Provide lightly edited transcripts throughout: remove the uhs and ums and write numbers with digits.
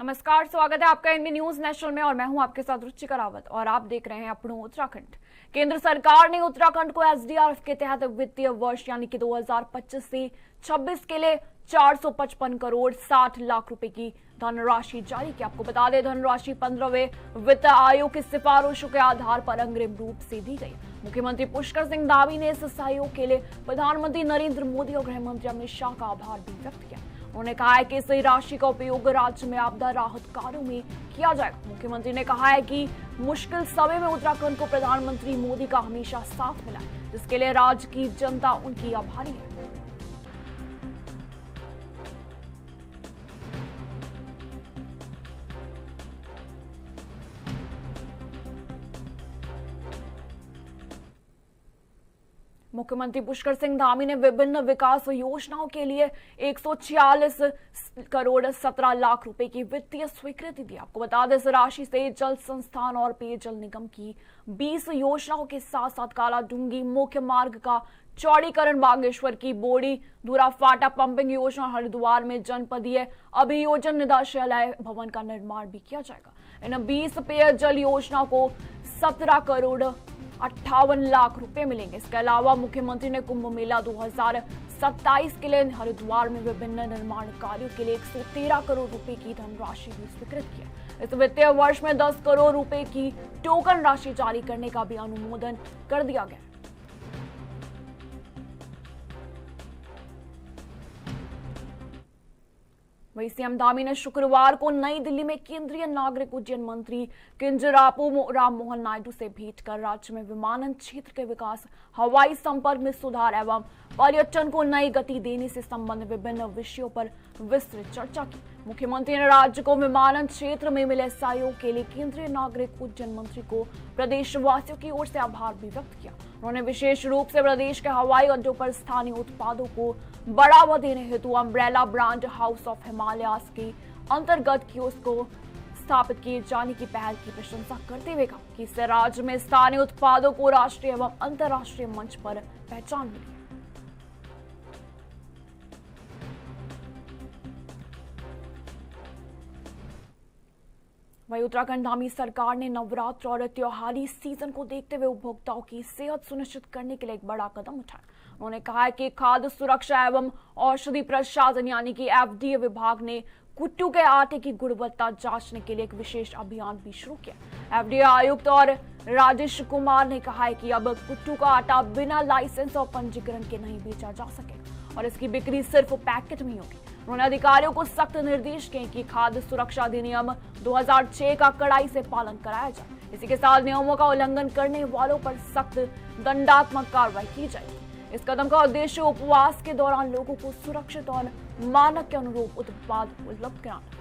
नमस्कार, स्वागत है आपका एनबी न्यूज नेशनल में और मैं हूं आपके साथ रुचिका रावत और आप देख रहे हैं अपनों उत्तराखंड। केंद्र सरकार ने उत्तराखंड को एसडीआरएफ के तहत वित्तीय वर्ष यानी कि 2025 से 26 के लिए 455 करोड़ 60 लाख रुपए की धनराशि जारी की। आपको बता दें, धनराशि 15वें वित्त आयोग की सिफारिशों के आधार पर अग्रिम रूप से दी गई। मुख्यमंत्री पुष्कर सिंह धामी ने इस सहयोग के लिए प्रधानमंत्री नरेंद्र मोदी और गृह मंत्री अमित शाह का आभार भी व्यक्त किया। उन्होंने कहा है कि इस राशि का उपयोग राज्य में आपदा राहत कार्यों में किया जाएगा। मुख्यमंत्री ने कहा है कि मुश्किल समय में उत्तराखंड को प्रधानमंत्री मोदी का हमेशा साथ मिला है, जिसके लिए राज्य की जनता उनकी आभारी है। मुख्यमंत्री पुष्कर सिंह धामी ने विभिन्न विकास योजनाओं के लिए 146 करोड़ 17 लाख रुपए की वित्तीय स्वीकृति दी। आपको बता दें, इस राशि से जल संस्थान और पेयजल निगम की 20 योजनाओं के साथ साथ कालाडूंगी मुख्य मार्ग का चौड़ीकरण, बागेश्वर की बोड़ी धुरा फाटा पंपिंग योजना, हरिद्वार में जनपदीय अभियोजन निदेशालय भवन का निर्माण भी किया जाएगा। इन 20 पेयजल योजनाओं को 17 करोड़ 58 लाख रुपए मिलेंगे। इसके अलावा मुख्यमंत्री ने कुंभ मेला 2027 के लिए हरिद्वार में विभिन्न निर्माण कार्यों के लिए 113 करोड़ रुपए की धनराशि भी स्वीकृत की है। इस वित्तीय वर्ष में 10 करोड़ रुपए की टोकन राशि जारी करने का भी अनुमोदन कर दिया गया। वहीं सीएम धामी ने शुक्रवार को नई दिल्ली में केंद्रीय नागरिक उड्डयन मंत्री किंजरापू राममोहन नायडू से भेंट कर राज्य में विमानन क्षेत्र के विकास, हवाई संपर्क में सुधार एवं पर्यटन को नई गति देने से संबंधित विभिन्न विषयों पर विस्तृत चर्चा की। मुख्यमंत्री ने राज्य को विमानन क्षेत्र में मिले सहयोग के लिए केंद्रीय नागरिक उड्डयन मंत्री को प्रदेशवासियों की ओर से आभार भी व्यक्त किया। उन्होंने विशेष रूप से प्रदेश के हवाई अड्डों पर स्थानीय उत्पादों को बढ़ावा देने हेतु umbrella brand house of Himalayas के अंतर्गत कियोस्क को स्थापित किए जाने की पहल की प्रशंसा करते हुए कहा कि इससे राज्य में स्थानीय उत्पादों को राष्ट्रीय एवं अंतर्राष्ट्रीय मंच पर पहचान मिली। वहीं उत्तराखंड धामी सरकार ने नवरात्र और त्योहारी सीजन को देखते हुए उपभोक्ताओं की सेहत सुनिश्चित करने के लिए एक बड़ा कदम उठाया। उन्होंने कहा है कि खाद्य सुरक्षा एवं औषधि प्रशासन यानी कि एफडीए विभाग ने कुट्टू के आटे की गुणवत्ता जांचने के लिए एक विशेष अभियान भी शुरू किया। एफडीए आयुक्त और राजेश कुमार ने कहा है कि अब कुट्टू का आटा बिना लाइसेंस और पंजीकरण के नहीं बेचा जा सकेगा और इसकी बिक्री सिर्फ पैकेट में होगी। उन्होंने अधिकारियों को सख्त निर्देश किए कि खाद्य सुरक्षा अधिनियम 2006 का कड़ाई से पालन कराया जाए। इसी के साथ नियमों का उल्लंघन करने वालों पर सख्त दंडात्मक कार्रवाई की जाएगी। इस कदम का उद्देश्य उपवास के दौरान लोगों को सुरक्षित और मानक के अनुरूप उत्पाद उपलब्ध कराना।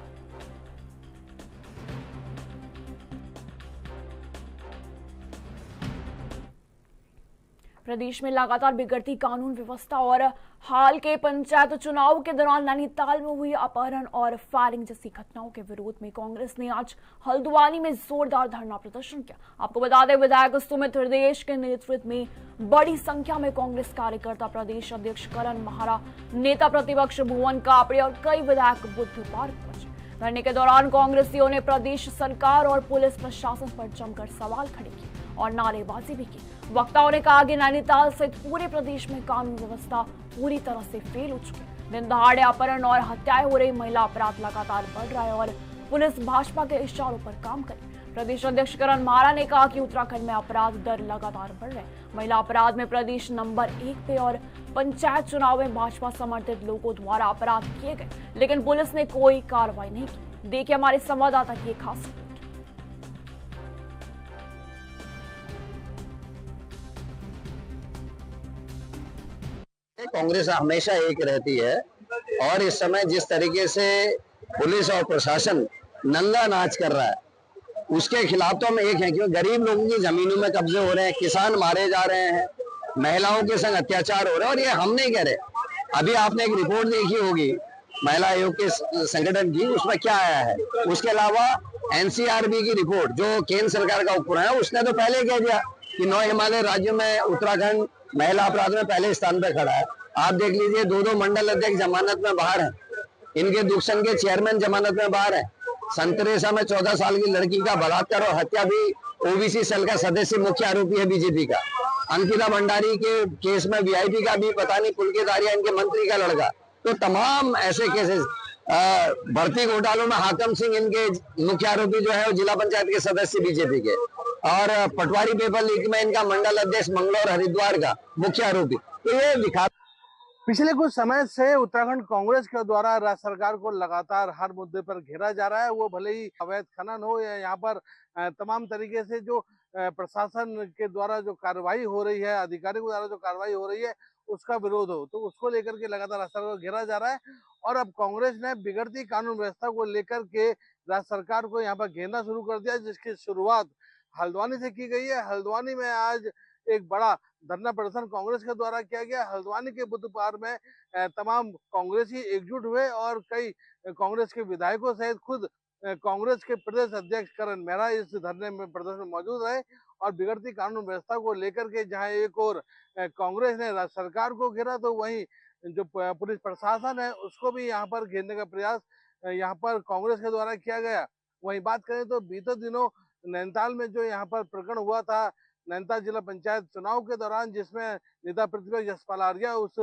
प्रदेश में लगातार बिगड़ती कानून व्यवस्था और हाल के पंचायत चुनाव के दौरान नैनीताल में हुई अपहरण और फायरिंग जैसी घटनाओं के विरोध में कांग्रेस ने आज हल्द्वानी में जोरदार धरना प्रदर्शन किया। आपको बता दें, विधायक सुमित हृदय के नेतृत्व में बड़ी संख्या में कांग्रेस कार्यकर्ता, प्रदेश अध्यक्ष करण महारा, नेता प्रतिपक्ष भुवन कापड़े और कई विधायक बुधवार को पहुंचे। धरने के दौरान कांग्रेसियों ने प्रदेश सरकार और पुलिस प्रशासन पर जमकर सवाल खड़े किए और नारेबाजी भी की। वक्ताओं ने कहा कि नैनीताल सहित पूरे प्रदेश में कानून व्यवस्था पूरी तरह से फेल हो चुकी है। दिन दहाड़े अपहरण और हत्याएं हो रही, महिला अपराध लगातार बढ़ रहा है और पुलिस भाजपा के इशारों पर काम करे। प्रदेश अध्यक्ष करण महारा ने कहा कि उत्तराखंड में अपराध दर लगातार बढ़ रहे हैं। महिला अपराध में प्रदेश नंबर 1 पे और पंचायत चुनाव में भाजपा समर्थित लोगों द्वारा अपराध किए गए, लेकिन पुलिस ने कोई कार्रवाई नहीं की। देखिए हमारे संवाददाता की एक खास रिपोर्ट। कांग्रेस हमेशा एक रहती है और इस समय जिस तरीके से पुलिस और प्रशासन नंगा नाच कर रहा है उसके खिलाफ तो हम एक हैं, क्योंकि गरीब लोगों की जमीनों में कब्जे हो रहे हैं, किसान मारे जा रहे हैं, महिलाओं के संग अत्याचार हो रहे हैं। और ये हम नहीं कह रहे। अभी आपने एक रिपोर्ट देखी होगी महिला आयोग के संगठन की, उसमें क्या आया है। उसके अलावा एनसीआरबी की रिपोर्ट जो केंद्र सरकार का उपक्रम है, उसने तो पहले कह दिया कि 9 हिमालय राज्यों में उत्तराखंड महिला अपराध में पहले स्थान पर खड़ा है। आप देख लीजिए, 2 मंडल अध्यक्ष जमानत में बाहर हैं, इनके दूरसंघ के चेयरमैन जमानत में बाहर हैं। संतरेसा में 14 साल की लड़की का बलात्कार और हत्या भी ओबीसी सेल का सदस्य मुख्य आरोपी है बीजेपी का। अंकिता भंडारी के केस में वीआईपी का भी पता नहीं पुलकेदारिया इनके मंत्री का लड़का। तो तमाम ऐसे केसेस, भर्ती घोटालों में हाकम सिंह इनके मुख्य आरोपी जो है वो जिला पंचायत के सदस्य बीजेपी के, और पटवारी पेपर लीक में इनका मंडल अध्यक्ष मंगलौर हरिद्वार का मुख्य आरोपी। तो ये दिखा पिछले कुछ समय से उत्तराखंड कांग्रेस के द्वारा राज्य सरकार को लगातार हर मुद्दे पर घेरा जा रहा है। वो भले ही अवैध खनन हो या यहाँ पर तमाम तरीके से जो प्रशासन के द्वारा जो कार्रवाई हो रही है, अधिकारियों के द्वारा जो कार्रवाई हो रही है, उसका विरोध हो, तो उसको लेकर के लगातार राज्य सरकार को घेरा जा रहा है। और अब कांग्रेस ने बिगड़ती कानून व्यवस्था को लेकर के राज्य सरकार को यहाँ पर घेरना शुरू कर दिया, जिसकी शुरुआत हल्द्वानी से की गई है। हल्द्वानी में आज एक बड़ा धरना प्रदर्शन कांग्रेस के द्वारा किया गया। हल्द्वानी के बुद्ध पार्क में तमाम कांग्रेसी एकजुट हुए और कई कांग्रेस के विधायकों सहित खुद कांग्रेस के प्रदेश अध्यक्ष करण मेहरा इस धरने में प्रदर्शन में मौजूद रहे। और बिगड़ती कानून व्यवस्था को लेकर के जहां एक और कांग्रेस ने राज्य सरकार को घेरा, तो वहीं जो पुलिस प्रशासन है उसको भी यहाँ पर घेरने का प्रयास यहाँ पर कांग्रेस के द्वारा किया गया। वहीं बात करें तो बीते दिनों नैनीताल में जो यहाँ पर प्रकरण हुआ था नैनीताल जिला पंचायत चुनाव के दौरान, जिसमें नेता प्रतिपक्ष यशपाल आर्या उस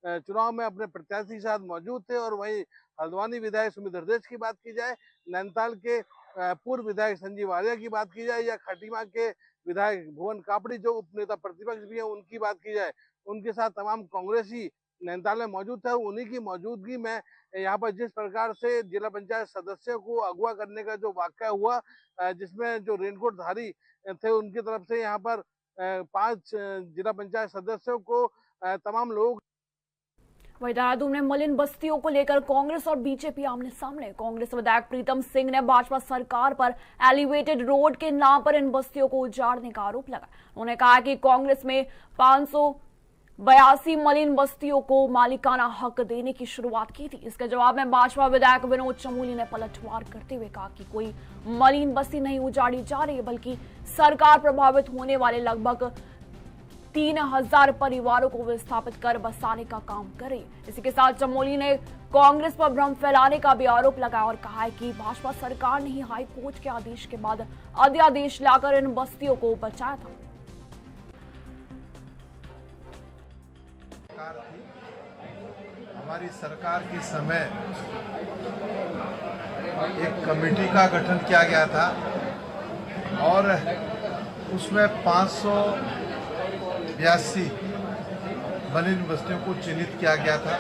चुनाव में अपने प्रत्याशी के साथ मौजूद थे। और वहीं हल्द्वानी विधायक सुमित हरदेश की बात की जाए, नैनीताल के पूर्व विधायक संजीव आर्या की बात की जाए, या खटीमा के विधायक भुवन कापड़ी जो उपनेता प्रतिपक्ष भी है उनकी बात की जाए, उनके साथ तमाम कांग्रेसी नैनीताल में मौजूद था। उन्हीं की मौजूदगी में यहाँ पर जिस प्रकार से जिला पंचायत सदस्यों को अगवा करने का जो वाकया हुआ, जिसमें जो रेनकोट धारी थे उनकी तरफ से यहाँ पर 5 जिला पंचायत सदस्यों को तमाम लोग। वहीं देहरादून में मलिन बस्तियों को लेकर कांग्रेस और बीजेपी आमने सामने। कांग्रेस विधायक प्रीतम सिंह ने भाजपा सरकार पर एलिवेटेड रोड के नाम पर इन बस्तियों को उजाड़ने का आरोप लगाया। उन्होंने कहा कि कांग्रेस में 582 मलिन बस्तियों को मालिकाना हक देने की शुरुआत की थी। इसके जवाब में भाजपा विधायक विनोद चमोली ने पलटवार करते हुए कहा कि कोई मलिन बस्ती नहीं उजाड़ी जा रही है, बल्कि सरकार प्रभावित होने वाले लगभग 3000 परिवारों को विस्थापित कर बसाने का काम कर रही है। इसी के साथ चमोली ने कांग्रेस पर भ्रम फैलाने का भी आरोप लगाया और कहा है कि भाजपा सरकार ने ही हाई कोर्ट के आदेश के बाद अध्यादेश लाकर इन बस्तियों को बचाया था। हमारी सरकार के समय एक कमेटी का गठन किया गया था और उसमें 582 मलिन बस्तियों को चिन्हित किया गया था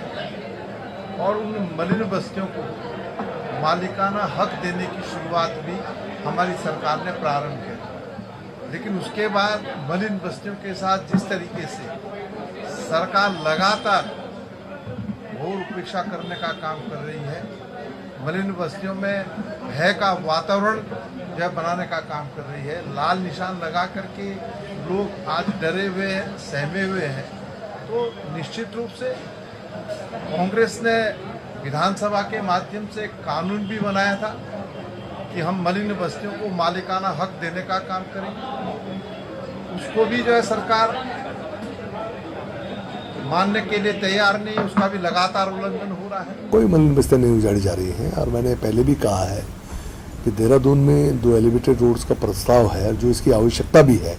और उन मलिन बस्तियों को मालिकाना हक देने की शुरुआत भी हमारी सरकार ने प्रारंभ किया। लेकिन उसके बाद मलिन बस्तियों के साथ जिस तरीके से सरकार लगातार घोर उपेक्षा करने का काम कर रही है, मलिन बस्तियों में भय का वातावरण जो बनाने का काम कर रही है, लाल निशान लगा करके लोग आज डरे हुए हैं, सहमे हुए हैं, तो निश्चित रूप से कांग्रेस ने विधानसभा के माध्यम से एक कानून भी बनाया था कि हम मलिन बस्तियों को मालिकाना हक देने का काम करेंगे। उसको भी जो है सरकार मानने के लिए तैयार नहीं, उसका भी लगातार उल्लंघन हो रहा है। कोई मलिन बस्तियाँ नहीं उजाड़ी जा रही हैं और मैंने पहले भी कहा है कि देहरादून में 2 एलिवेटेड रोड्स का प्रस्ताव है जो इसकी आवश्यकता भी है,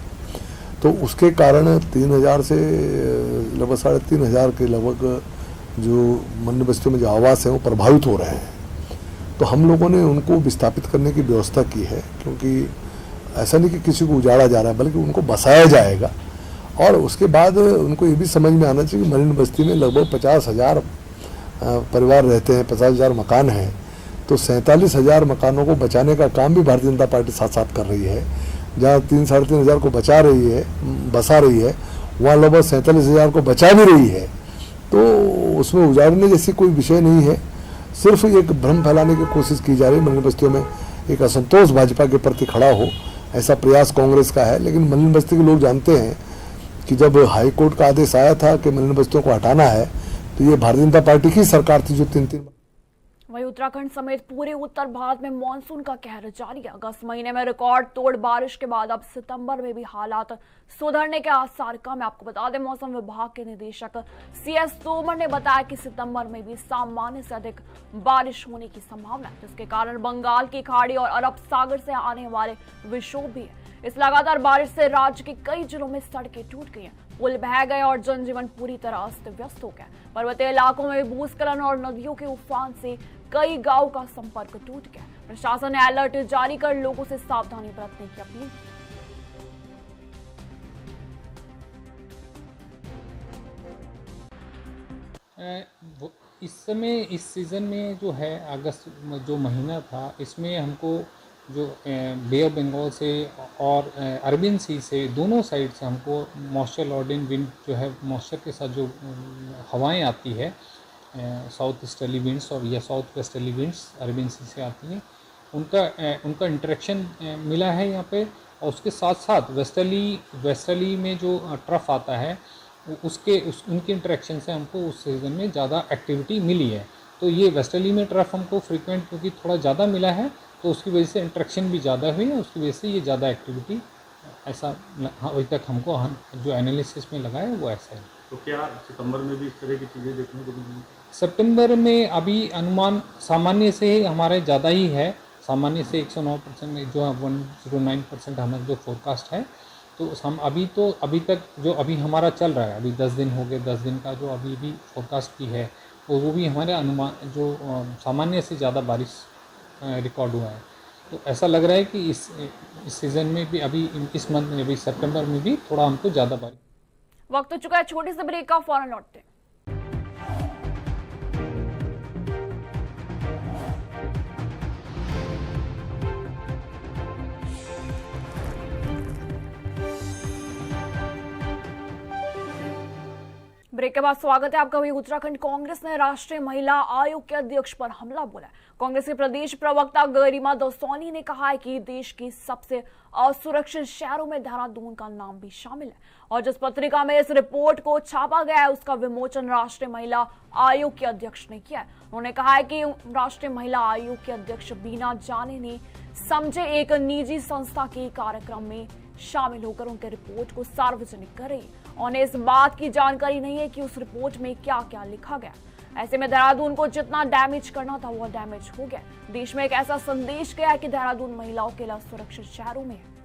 तो उसके कारण 3000 से लगभग 3500 के लगभग जो मलिन बस्तियों में जो आवास हैं वो प्रभावित हो रहे हैं। तो हम लोगों ने उनको विस्थापित करने की व्यवस्था की है, क्योंकि ऐसा नहीं कि किसी को उजाड़ा जा रहा है बल्कि उनको बसाया जाएगा। और उसके बाद उनको ये भी समझ में आना चाहिए कि मलिन बस्ती में लगभग 50,000 परिवार रहते हैं, 50,000 मकान हैं, तो 47,000 मकानों को बचाने का काम भी भारतीय जनता पार्टी साथ साथ कर रही है। जहाँ 3-3.5 हज़ार को बचा रही है, बसा रही है, वहाँ लगभग 47,000 को बचा भी रही है। तो उसमें उजाड़ने जैसी कोई विषय नहीं है, सिर्फ एक भ्रम फैलाने की कोशिश की जा रही है। मलिन बस्तियों में एक असंतोष भाजपा के प्रति खड़ा हो, ऐसा प्रयास कांग्रेस का है। लेकिन मलिन बस्ती के लोग जानते हैं कि जब हाई कोर्ट का आदेश आया था कि मलिन बस्तियों को हटाना है, तो ये भारतीय जनता पार्टी की सरकार थी जो 3-3 वहीं उत्तराखंड समेत पूरे उत्तर भारत में मानसून का कहर जारी है। अगस्त महीने में रिकॉर्ड तोड़ बारिश के बाद अब सितंबर में भी हालात सुधरने के आसार कम है। आपको बता दें, मौसम विभाग के निदेशक CS तोमर ने बताया कि सितंबर में भी सामान्य से अधिक बारिश होने की संभावना है, जिसके कारण बंगाल की खाड़ी और अरब सागर से आने वाले विक्षोभ भी है। इस लगातार बारिश से राज्य के कई जिलों में सड़कें टूट गई हैं, पुल बह गए और जनजीवन पूरी तरह अस्त व्यस्त हो गया। पर्वतीय इलाकों में भूस्खलन और नदियों के उफान से कई गांव का संपर्क टूट गया। प्रशासन ने अलर्ट जारी कर लोगों से सावधानी बरतने की अपील की। इस समय इस सीज़न में जो है अगस्त जो महीना था, इसमें हमको जो बे ऑफ बंगाल से और अरबियन सी से दोनों साइड से हमको मॉइस्चर लॉर्डिंग विंड जो है मॉइस्चर के साथ जो हवाएं आती है, साउथ ईस्टर्ली विंड्स और या साउथ वेस्टर्ली विंड्स अरबियन सी से आती हैं, उनका इंटरेक्शन मिला है यहाँ पे। और उसके साथ साथ वेस्टर्ली में जो ट्रफ आता है उनके इंटरेक्शन से हमको उस सीज़न में ज़्यादा एक्टिविटी मिली है। तो ये वेस्टर्ली में ट्रफ हमको फ्रीक्वेंट क्योंकि थोड़ा ज़्यादा मिला है, तो उसकी वजह से इंटरेक्शन भी ज़्यादा हुई है, उसकी वजह से ये ज़्यादा एक्टिविटी ऐसा अभी तक हमको जो एनालिसिस में लगा है वो ऐसा है। तो क्या सितंबर में भी इस तरह की चीज़ें देखने को मिलेंगी? सितंबर में अभी अनुमान सामान्य से हमारे ज़्यादा ही है, सामान्य से 109% जो है 109% हमारा जो फोरकास्ट है। तो हम अभी तक जो अभी हमारा चल रहा है, अभी 10 दिन हो गए, 10 दिन का जो अभी भी फोरकास्ट की है वो भी हमारे अनुमान जो सामान्य से ज़्यादा बारिश रिकॉर्ड हुआ है। तो ऐसा लग रहा है कि इस सीज़न में भी अभी इस मंथ में भी सितंबर में भी थोड़ा हमको ज़्यादा बारिश। वक्त हो चुका है छोटे से ब्रेक का, फौरन लौटते हैं। ब्रेक के बाद स्वागत है आपका। वही उत्तराखंड कांग्रेस ने राष्ट्रीय महिला आयोग के अध्यक्ष पर हमला बोला। कांग्रेस के प्रदेश प्रवक्ता गरिमा दसौनी ने कहा है कि देश की सबसे असुरक्षित शहरों में देहरादून का नाम भी शामिल है और जिस पत्रिका में इस रिपोर्ट को छापा गया है उसका विमोचन राष्ट्रीय महिला आयोग के अध्यक्ष ने किया है। उन्होंने कहा है कि राष्ट्रीय महिला आयोग के अध्यक्ष बिना जाने ने समझे एक निजी संस्था के कार्यक्रम में शामिल होकर उनके रिपोर्ट को सार्वजनिक कर रही है। उन्हें इस बात की जानकारी नहीं है कि उस रिपोर्ट में क्या क्या लिखा गया। ऐसे में देहरादून को जितना डैमेज करना था वो डैमेज हो गया। देश में एक ऐसा संदेश गया है कि देहरादून महिलाओं के लिए सुरक्षित शहरों में है।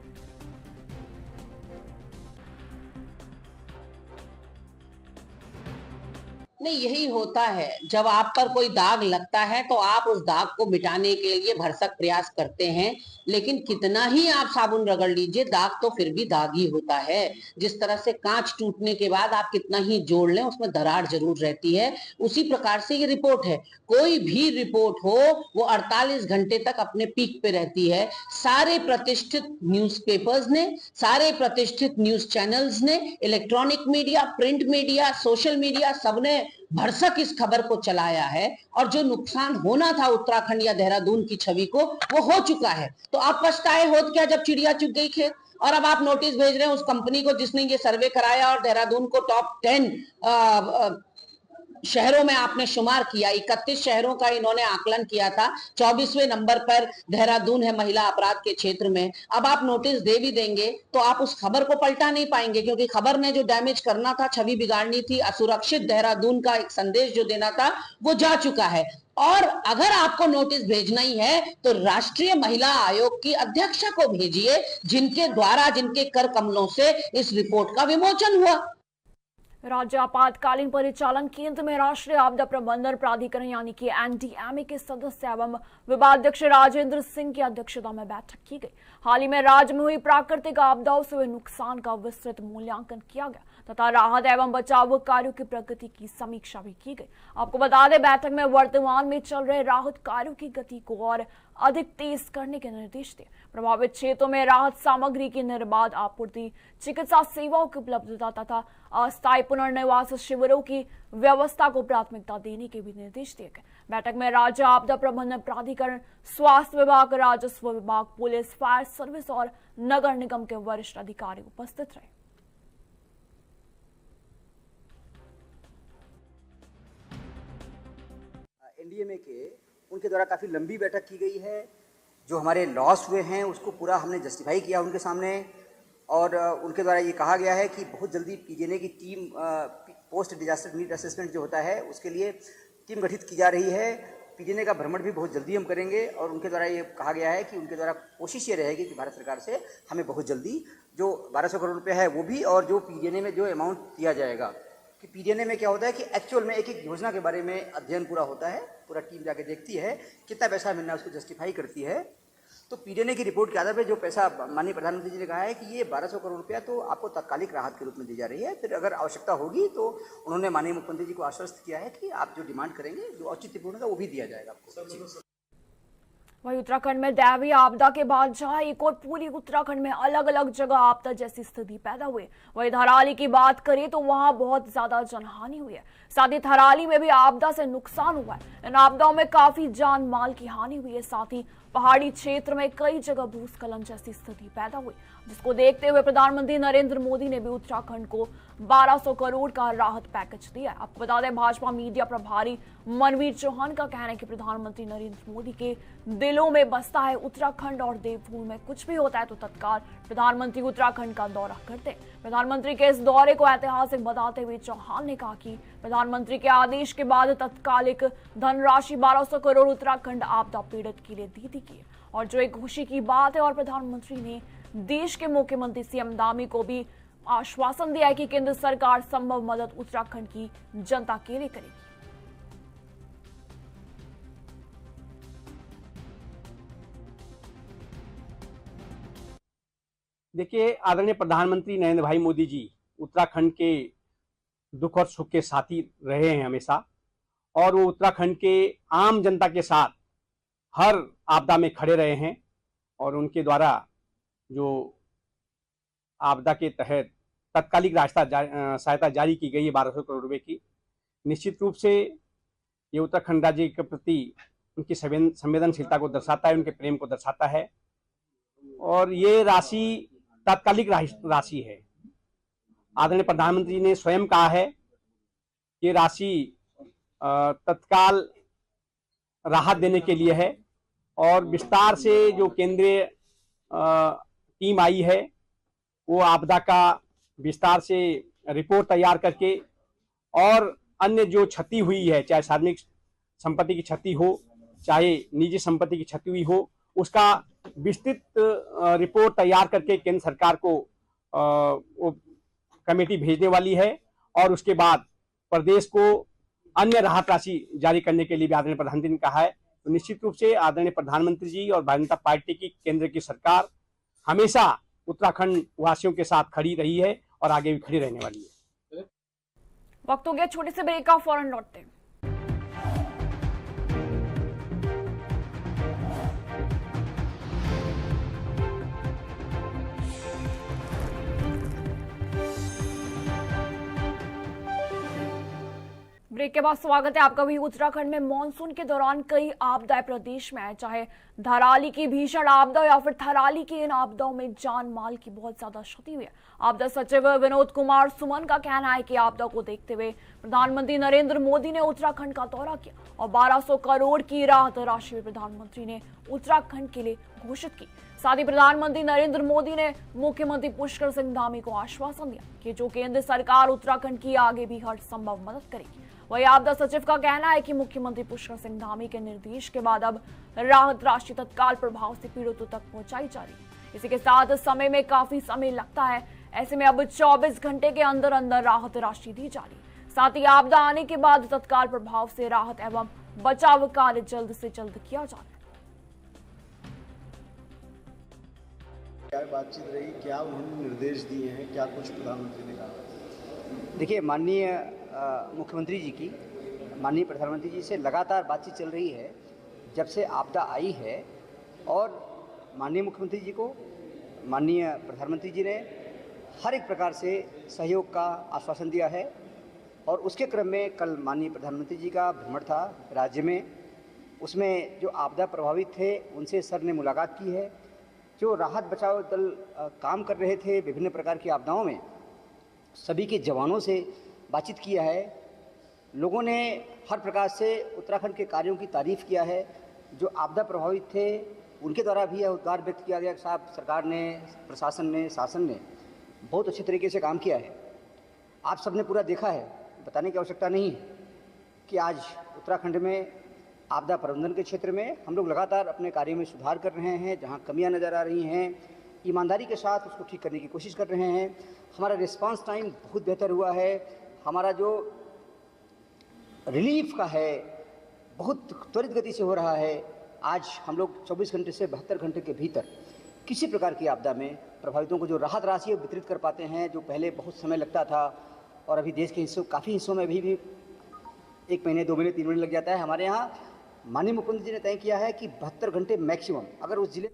नहीं, यही होता है। जब आप पर कोई दाग लगता है तो आप उस दाग को मिटाने के लिए भरसक प्रयास करते हैं, लेकिन कितना ही आप साबुन रगड़ लीजिए दाग तो फिर भी दाग ही होता है। जिस तरह से कांच टूटने के बाद आप कितना ही जोड़ लें उसमें दरार जरूर रहती है, उसी प्रकार से ये रिपोर्ट है। कोई भी रिपोर्ट हो वो 48 घंटे तक अपने पीक पे रहती है। सारे प्रतिष्ठित न्यूज़पेपर्स ने, सारे प्रतिष्ठित न्यूज चैनल्स ने, electronic media, print media, social media, सबने भरसक इस खबर को चलाया है और जो नुकसान होना था उत्तराखंड या देहरादून की छवि को वो हो चुका है। तो आप पछताए होत क्या जब चिड़िया चुग गई खेत। और अब आप नोटिस भेज रहे हैं उस कंपनी को जिसने ये सर्वे कराया और देहरादून को टॉप 10 शहरों में आपने शुमार किया। 31 शहरों का इन्होंने आकलन किया था, 24वें नंबर पर देहरादून है महिला अपराध के क्षेत्र में। अब आप नोटिस दे भी देंगे तो आप उस खबर को पलटा नहीं पाएंगे, क्योंकि खबर ने जो डैमेज करना था, छवि बिगाड़नी थी, असुरक्षित देहरादून का एक संदेश जो देना था वो जा चुका है। और अगर आपको नोटिस भेजना ही है तो राष्ट्रीय महिला आयोग की अध्यक्षा को भेजिए, जिनके द्वारा, जिनके कर कमलों से इस रिपोर्ट का विमोचन हुआ। राज्य आपातकालीन परिचालन केंद्र में राष्ट्रीय आपदा प्रबंधन प्राधिकरण यानी कि NDMA के सदस्य एवं विभागाध्यक्ष राजेंद्र सिंह की अध्यक्षता में बैठक की गई। हाल ही में राज्य में हुई प्राकृतिक आपदाओं से हुए नुकसान का विस्तृत मूल्यांकन किया गया तथा राहत एवं बचाव कार्यों की प्रगति की समीक्षा भी की गई। आपको बता दें, बैठक में वर्तमान में चल रहे राहत कार्यों की गति को और अधिक तेज करने के निर्देश दिए। प्रभावित क्षेत्रों में राहत सामग्री की निर्बाध आपूर्ति, चिकित्सा सेवाओं की उपलब्धता तथा अस्थायी पुनर्निवास शिविरों की व्यवस्था को प्राथमिकता देने के भी निर्देश दिए गए। बैठक में राज्य आपदा प्रबंधन प्राधिकरण, स्वास्थ्य विभाग, राजस्व विभाग, पुलिस, फायर सर्विस और नगर निगम के वरिष्ठ अधिकारी उपस्थित रहे। NDMA के उनके द्वारा काफ़ी लंबी बैठक की गई है। जो हमारे लॉस हुए हैं उसको पूरा हमने जस्टिफाई किया उनके सामने, और उनके द्वारा ये कहा गया है कि बहुत जल्दी पीजीएनए की team post disaster need assessment जो होता है उसके लिए टीम गठित की जा रही है। पीजीएनए का भ्रमण भी बहुत जल्दी हम करेंगे, और उनके द्वारा ये कहा गया है कि उनके द्वारा कोशिश ये रहेगी कि भारत सरकार से हमें बहुत जल्दी जो 1200 करोड़ रुपये है वो भी, और जो पीजीएनए में जो अमाउंट दिया जाएगा, कि पीजीएनए में क्या होता है कि एक्चुअल में एक एक योजना के बारे में अध्ययन पूरा होता है, पूरा टीम जाके देखती है कितना पैसा मिलना है, उसको जस्टिफाई करती है। तो पीजीएनए की रिपोर्ट के आधार पर जो पैसा माननीय प्रधानमंत्री जी ने कहा है कि ये 1200 करोड़ रुपया तो आपको तात्कालिक राहत के रूप में दी जा रही है, फिर अगर आवश्यकता होगी तो उन्होंने माननीय मुख्यमंत्री जी को आश्वस्त किया है कि आप जो डिमांड करेंगे जो औचित्यपूर्ण है वो भी दिया जाएगा आपको। वहीं उत्तराखंड में दैवीय आपदा के बाद जहां एक और पूरी उत्तराखंड में अलग अलग जगह आपदा जैसी स्थिति पैदा हुई, वहीं थराली की बात करें तो वहां बहुत ज्यादा जनहानि हुई है। साथ ही थराली में भी आपदा से नुकसान हुआ है। इन आपदाओं में काफी जान माल की हानि हुई है। साथ ही पहाड़ी क्षेत्र में कई जगह भूस्खलन जैसी स्थिति पैदा हुई, जिसको देखते हुए प्रधानमंत्री नरेंद्र मोदी ने भी उत्तराखंड को 1200 करोड़ का राहत पैकेज दिया। आपको बता दें, भाजपा मीडिया प्रभारी मनवीर चौहान का कहना है कि प्रधानमंत्री नरेंद्र मोदी के दिलों में बसता है उत्तराखंड, और देवभूमि में कुछ भी होता है तो तत्काल प्रधानमंत्री उत्तराखंड का दौरा करते हैं। प्रधानमंत्री के इस दौरे को ऐतिहासिक बताते हुए चौहान ने कहा कि प्रधानमंत्री के आदेश के बाद तत्कालिक धनराशि 1200 करोड़ उत्तराखंड आपदा पीड़ित के लिए दी गई, और जो एक खुशी की बात है। और प्रधानमंत्री ने देश के मुख्यमंत्री सीएम धामी को भी आश्वासन दिया है कि केंद्र सरकार संभव मदद उत्तराखंड की जनता के लिए करेगी। देखिए, आदरणीय प्रधानमंत्री नरेंद्र भाई मोदी जी उत्तराखंड के दुख और सुख के साथी रहे हैं हमेशा, और वो उत्तराखंड के आम जनता के साथ हर आपदा में खड़े रहे हैं। और उनके द्वारा जो आपदा के तहत तत्कालिक सहायता जारी की गई है 1200 करोड़ रुपए की, निश्चित रूप से ये उत्तराखंड राज्य के प्रति उनकी संवेदनशीलता को दर्शाता है, उनके प्रेम को दर्शाता है। और ये राशि तात्कालिक राशि है। आदरणीय प्रधानमंत्री ने स्वयं कहा है कि राशि तत्काल राहत देने के लिए है, और विस्तार से जो केंद्रीय टीम आई है वो आपदा का विस्तार से रिपोर्ट तैयार करके, और अन्य जो क्षति हुई है, चाहे सार्वजनिक संपत्ति की क्षति हो चाहे निजी संपत्ति की क्षति हुई हो, उसका विस्तृत रिपोर्ट तैयार करके केंद्र सरकार को वो कमेटी भेजने वाली है। और उसके बाद प्रदेश को अन्य राहत राशि जारी करने के लिए भी आदरणीय प्रधानमंत्री ने कहा है। तो निश्चित रूप से आदरणीय प्रधानमंत्री जी और भारतीय जनता पार्टी की केंद्र की सरकार हमेशा उत्तराखंड वासियों के साथ खड़ी रही है और आगे भी खड़ी रहने वाली है। वक्त हो गया छोटे से ब्रेक का, फौरन लौटते हैं। ब्रेक के बाद स्वागत है आपका भी। उत्तराखंड में मानसून के दौरान कई आपदाएं प्रदेश में आए, चाहे धराली की भीषण आपदा या फिर थराली की इन आपदाओं में जान माल की बहुत ज्यादा क्षति हुई है। आपदा सचिव विनोद कुमार सुमन का कहना है कि आपदा को देखते हुए प्रधानमंत्री नरेंद्र मोदी ने उत्तराखंड का दौरा किया और 1200 करोड़ की राहत राशि प्रधानमंत्री ने उत्तराखंड के लिए घोषित की। साथ ही प्रधानमंत्री नरेंद्र मोदी ने मुख्यमंत्री पुष्कर सिंह धामी को आश्वासन दिया कि जो केंद्र सरकार उत्तराखंड की आगे भी हर संभव मदद करेगी। वही आपदा सचिव का कहना है कि मुख्यमंत्री पुष्कर सिंह धामी के निर्देश के बाद अब राहत राशि तत्काल प्रभाव से पीड़ितों तक पहुंचाई जा रही है। इसी के साथ समय में काफी समय लगता है, ऐसे में अब 24 घंटे के अंदर अंदर राहत राशि दी जा रही है। साथ ही आपदा आने के बाद तत्काल प्रभाव से राहत एवं बचाव कार्य जल्द से जल्द किया जा रहा है। क्या बातचीत रही, क्या उन्होंने निर्देश दिए हैं, क्या कुछ प्रधानमंत्री ने कहा? देखिए, माननीय मुख्यमंत्री जी की माननीय प्रधानमंत्री जी से लगातार बातचीत चल रही है जब से आपदा आई है, और माननीय मुख्यमंत्री जी को माननीय प्रधानमंत्री जी ने हर एक प्रकार से सहयोग का आश्वासन दिया है। और उसके क्रम में कल माननीय प्रधानमंत्री जी का भ्रमण था राज्य में, उसमें जो आपदा प्रभावित थे उनसे सर ने मुलाकात की है। जो राहत बचाव दल काम कर रहे थे विभिन्न प्रकार की आपदाओं में, सभी के जवानों से बातचीत किया है। लोगों ने हर प्रकार से उत्तराखंड के कार्यों की तारीफ किया है। जो आपदा प्रभावित थे उनके द्वारा भी यह उद्गार व्यक्त किया गया कि साहब सरकार ने, प्रशासन ने, शासन ने बहुत अच्छे तरीके से काम किया है। आप सबने पूरा देखा है, बताने की आवश्यकता नहीं है कि आज उत्तराखंड में आपदा प्रबंधन के क्षेत्र में हम लोग लगातार अपने कार्यों में सुधार कर रहे हैं। जहां कमियां नज़र आ रही हैं, ईमानदारी के साथ उसको ठीक करने की कोशिश कर रहे हैं। हमारा रिस्पांस टाइम बहुत बेहतर हुआ है। हमारा जो रिलीफ का है बहुत त्वरित गति से हो रहा है। आज हम लोग 24 घंटे से 72 घंटे के भीतर किसी प्रकार की आपदा में प्रभावितों को जो राहत राशि है वितरित कर पाते हैं, जो पहले बहुत समय लगता था और अभी देश के हिस्सों, काफ़ी हिस्सों में भी 1 महीने, 2 महीने, 3 महीने लग जाता है। हमारे यहाँ माननीय मुख्यमंत्री जी ने तय किया है कि 72 घंटे मैक्सिमम, अगर उस जिले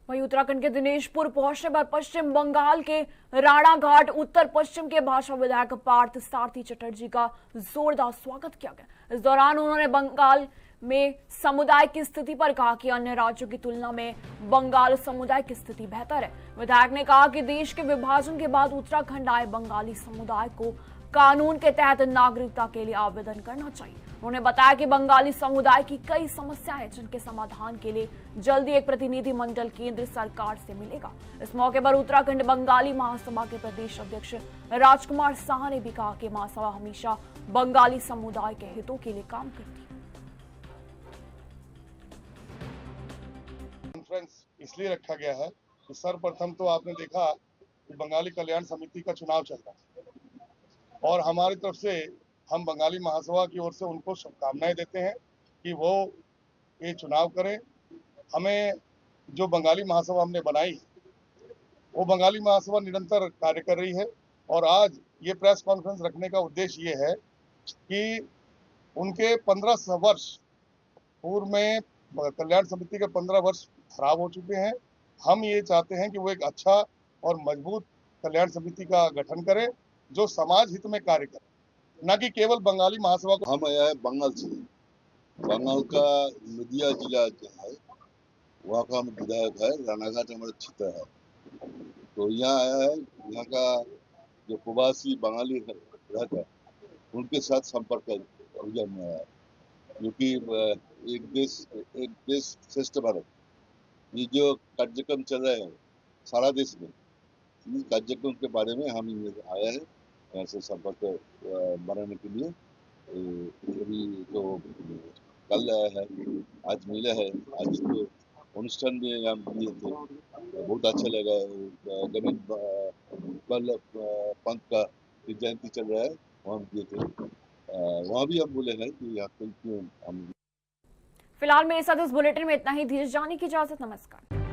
वहीं उत्तराखंड के दिनेशपुर पहुंचने पर पश्चिम बंगाल के राणाघाट उत्तर पश्चिम के भाजपा विधायक पार्थ सारथी चटर्जी का जोरदार स्वागत किया गया। इस दौरान उन्होंने बंगाल में समुदाय की स्थिति पर कहा कि अन्य राज्यों की तुलना में बंगाल समुदाय की स्थिति बेहतर है। विधायक ने कहा कि देश के विभाजन के बाद उत्तराखंड आए बंगाली समुदाय को कानून के तहत नागरिकता के लिए आवेदन करना चाहिए। उन्होंने बताया कि बंगाली समुदाय की कई समस्याएं हैं जिनके समाधान के लिए जल्दी एक प्रतिनिधि मंडल केंद्र सरकार से मिलेगा। इस मौके पर उत्तराखंड बंगाली महासभा के प्रदेश अध्यक्ष राजकुमार शाह ने भी कहा कि महासभा हमेशा बंगाली समुदाय के हितों के लिए काम करती है। कॉन्फ्रेंस इसलिए रखा गया है कि सर्वप्रथम तो आपने देखा कि बंगाली कल्याण समिति का चुनाव चल रहा है और हमारी तरफ से हम बंगाली महासभा की ओर से उनको शुभकामनाएं देते हैं कि वो ये चुनाव करें। हमें जो बंगाली महासभा हमने बनाई वो बंगाली महासभा निरंतर कार्य कर रही है और आज ये प्रेस कॉन्फ्रेंस रखने का उद्देश्य ये है कि उनके 15 वर्ष पूर्व में कल्याण समिति के 15 वर्ष खराब हो चुके हैं। हम ये चाहते हैं कि वो एक अच्छा और मजबूत कल्याण समिति का गठन करे जो समाज हित में कार्य करे, न कि केवल बंगाली महासभा को। हम आया है बंगाल से, बंगाल का नदिया जिला जो है वहाँ का हम विधायक है, रानाघाट हमारा क्षेत्र है। तो यहाँ आया है, यहाँ का जो प्रवासी बंगाली रहता है उनके साथ संपर्क अभियान में आया है, क्योंकि एक देश श्रेष्ठ भारत ये जो कार्यक्रम चल रहा है सारा देश में, इस कार्यक्रम के बारे में हम आया है यहाँ से संपर्क बनाने के लिए। अभी तो कल आया है, आज मिला है, आज तो अनुष्ठान में यहाँ दिए थे, बहुत अच्छा लगा। गणेश बल्लभ पंत का जयंती चल रहा है, वहाँ दिए थे, वहाँ भी हम बोले हैं कि यहाँ क्यों हम। फिलहाल मेरे साथ इस बुलेटिन में इतना ही। धीरज जाने की इजाजत, नमस्कार।